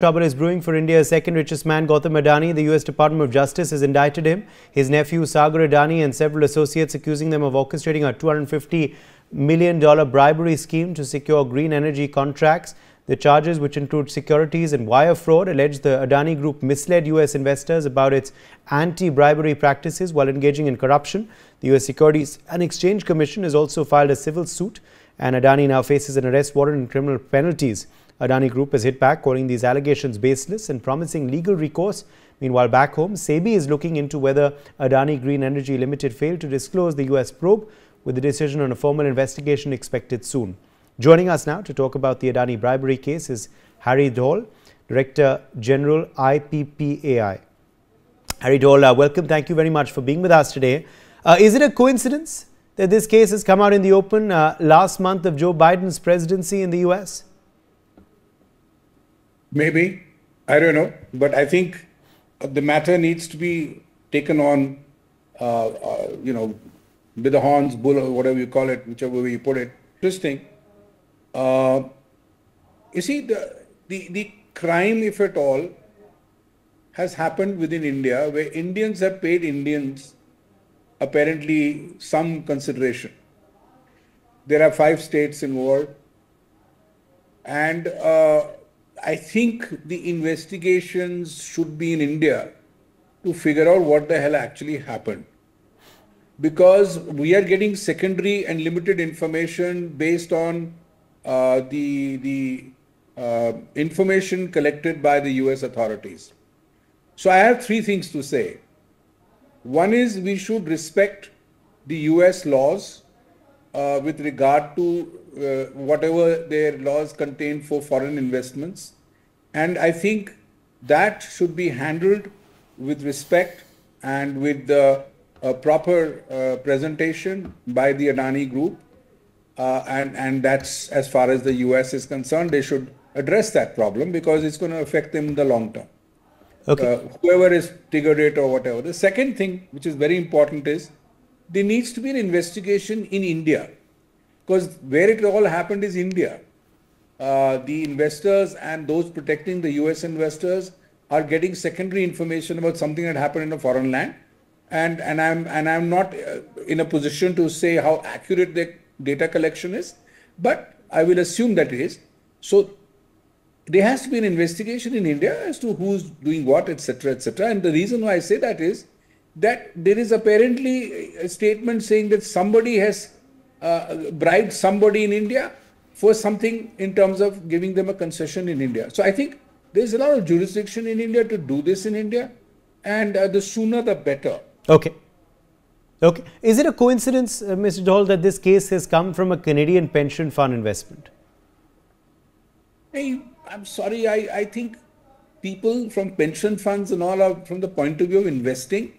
Trouble is brewing for India's second richest man, Gautam Adani. The U.S. Department of Justice has indicted him, his nephew Sagar Adani and several associates, accusing them of orchestrating a $250 million bribery scheme to secure green energy contracts. The charges, which include securities and wire fraud, allege the Adani Group misled U.S. investors about its anti-bribery practices while engaging in corruption. The U.S. Securities and Exchange Commission has also filed a civil suit, and Adani now faces an arrest warrant and criminal penalties. Adani Group has hit back, calling these allegations baseless and promising legal recourse. Meanwhile, back home, SEBI is looking into whether Adani Green Energy Limited failed to disclose the U.S. probe, with the decision on a formal investigation expected soon. Joining us now to talk about the Adani bribery case is Harry Dhaul, Director General IPPAI. Harry Dhaul, welcome. Thank you very much for being with us today. Is it a coincidence that this case has come out in the open last month of Joe Biden's presidency in the U.S.? Maybe, I don't know, but I think the matter needs to be taken on, with the horns, bull, or whatever you call it, whichever way you put it. Interesting. You see, the crime, if at all, has happened within India, where Indians have paid Indians apparently some consideration. There are 5 states involved, and I think the investigations should be in India to figure out what the hell actually happened. Because we are getting secondary and limited information based on the information collected by the US authorities. So I have 3 things to say. One is we should respect the US laws with regard to whatever their laws contain for foreign investments. And I think that should be handled with respect and with the proper presentation by the Adani Group. And that's, as far as the US is concerned, they should address that problem because it's going to affect them in the long term. Okay. Whoever is triggered it or whatever. The second thing, which is very important, is there needs to be an investigation in India, because where it all happened is India. The investors and those protecting the US investors are getting secondary information about something that happened in a foreign land, and I'm not in a position to say how accurate the data collection is, but I will assume that it is. So there has to be an investigation in India as to who's doing what, etc., etc. And the reason why I say that is that there is apparently a statement saying that somebody has bribed somebody in India for something in terms of giving them a concession in India. So I think there's a lot of jurisdiction in India to do this in India, and the sooner the better. Okay. Okay. Is it a coincidence, Mr. Dhaul, that this case has come from a Canadian pension fund investment? Hey, I'm sorry, I think people from pension funds and all are, from the point of view of investing,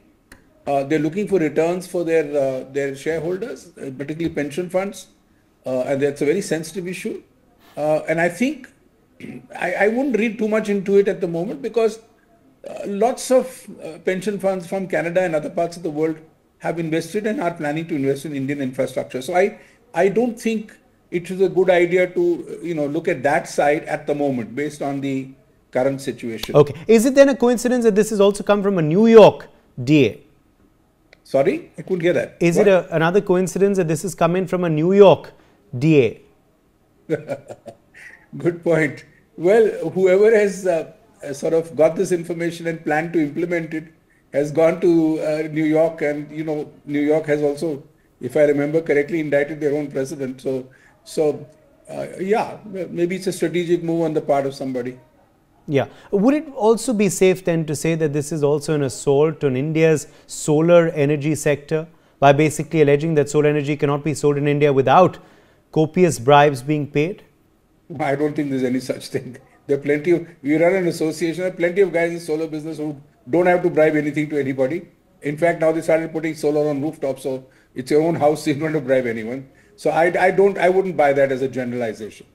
they're looking for returns for their shareholders, particularly pension funds, and that's a very sensitive issue. And I think I wouldn't read too much into it at the moment, because lots of pension funds from Canada and other parts of the world have invested and are planning to invest in Indian infrastructure. So I don't think it is a good idea to look at that side at the moment based on the current situation. Okay. Is it then a coincidence that this has also come from a New York DA? Sorry, I couldn't hear that. Is it another coincidence that this is coming from a New York DA? Good point. Well, whoever has sort of got this information and planned to implement it has gone to New York, and New York has also, if I remember correctly, indicted their own president. So yeah, maybe it's a strategic move on the part of somebody. Yeah. Would it also be safe then to say that this is also an assault on India's solar energy sector, by basically alleging that solar energy cannot be sold in India without copious bribes being paid? I don't think there's any such thing. There are plenty of, we run an association, there are plenty of guys in solar business who don't have to bribe anything to anybody. In fact, now they started putting solar on rooftops, so it's your own house, so you don't have to bribe anyone. So I wouldn't buy that as a generalization.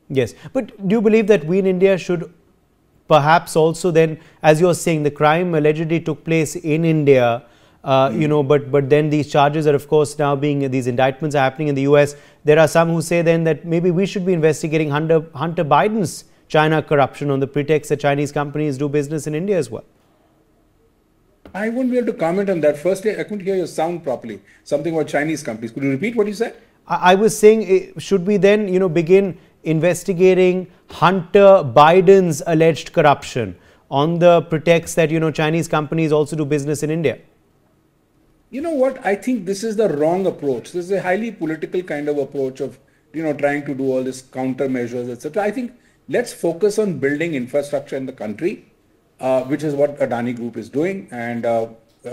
Yes, but do you believe that we in India should perhaps also then, as you're saying, the crime allegedly took place in India, but then these charges are of course now being, these indictments are happening in the US. There are some who say then that maybe we should be investigating Hunter Biden's China corruption on the pretext that Chinese companies do business in India as well? I won't be able to comment on that. Firstly, I couldn't hear your sound properly. Something about Chinese companies. Could you repeat what you said? I was saying, should we then, begin investigating Hunter Biden's alleged corruption on the pretext that, Chinese companies also do business in India? You know what? I think this is the wrong approach. This is a highly political kind of approach of, trying to do all this countermeasures, etc. I think let's focus on building infrastructure in the country, which is what Adani Group is doing, and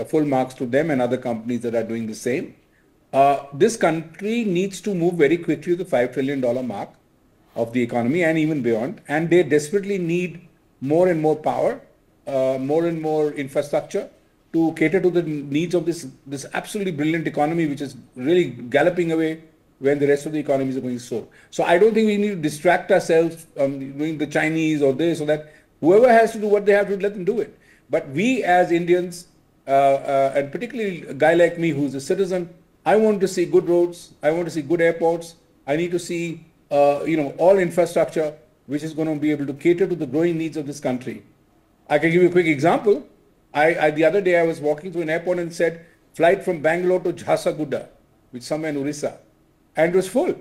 full marks to them and other companies that are doing the same. This country needs to move very quickly to the $5 trillion mark of the economy and even beyond, and they desperately need more and more power, more and more infrastructure to cater to the needs of this absolutely brilliant economy, which is really galloping away when the rest of the economies are going slow. So I don't think we need to distract ourselves doing the Chinese or this or that. Whoever has to do what they have to, let them do it. But we as Indians, and particularly a guy like me who's a citizen, I want to see good roads. I want to see good airports. I need to see, all infrastructure which is going to be able to cater to the growing needs of this country. I can give you a quick example. The other day I was walking through an airport and said, flight from Bangalore to Jharsuguda, which is somewhere in Orissa, and it was full.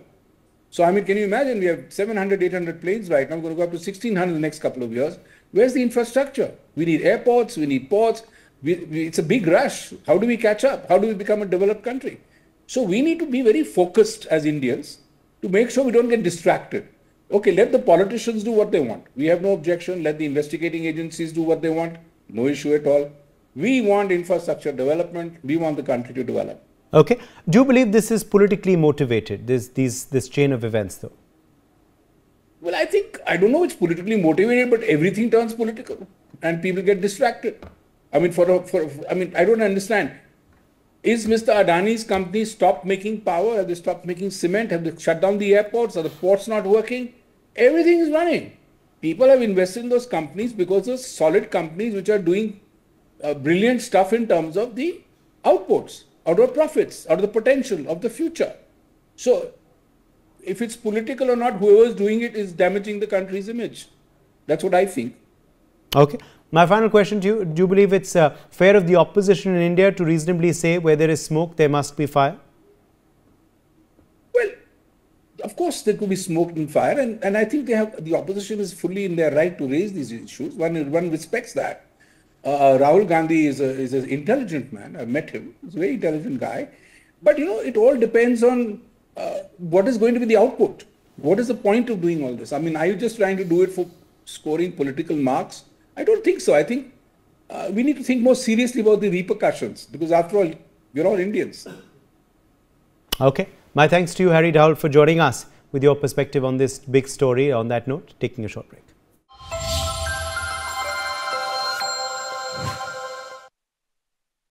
So, can you imagine, we have 700, 800 planes right now, we're going to go up to 1,600 in the next couple of years. Where's the infrastructure? We need airports, we need ports. It's a big rush. How do we catch up? How do we become a developed country? So we need to be very focused as Indians to make sure we don't get distracted. Okay, let the politicians do what they want. We have no objection. Let the investigating agencies do what they want. No issue at all. We want infrastructure development. We want the country to develop. Okay. Do you believe this is politically motivated, this chain of events though? Well, I don't know it's politically motivated, but everything turns political and people get distracted. I don't understand. Is Mr. Adani's company stopped making power? Have they stopped making cement? Have they shut down the airports? Are the ports not working? Everything is running. People have invested in those companies because those solid companies which are doing brilliant stuff in terms of the outputs, out of profits, out of the potential of the future. So, if it's political or not, whoever is doing it is damaging the country's image. That's what I think. Okay. My final question to you, do you believe it's fair of the opposition in India to reasonably say where there is smoke, there must be fire? Well, of course there could be smoke and fire, and I think the opposition is fully in their right to raise these issues. One respects that. Rahul Gandhi is an intelligent man. I met him. He's a very intelligent guy. But, it all depends on what is going to be the output. What is the point of doing all this? Are you just trying to do it for scoring political marks? I don't think so. I think we need to think more seriously about the repercussions, because after all, we're all Indians. Okay. My thanks to you, Harry Dhaul, for joining us with your perspective on this big story. On that note, taking a short break.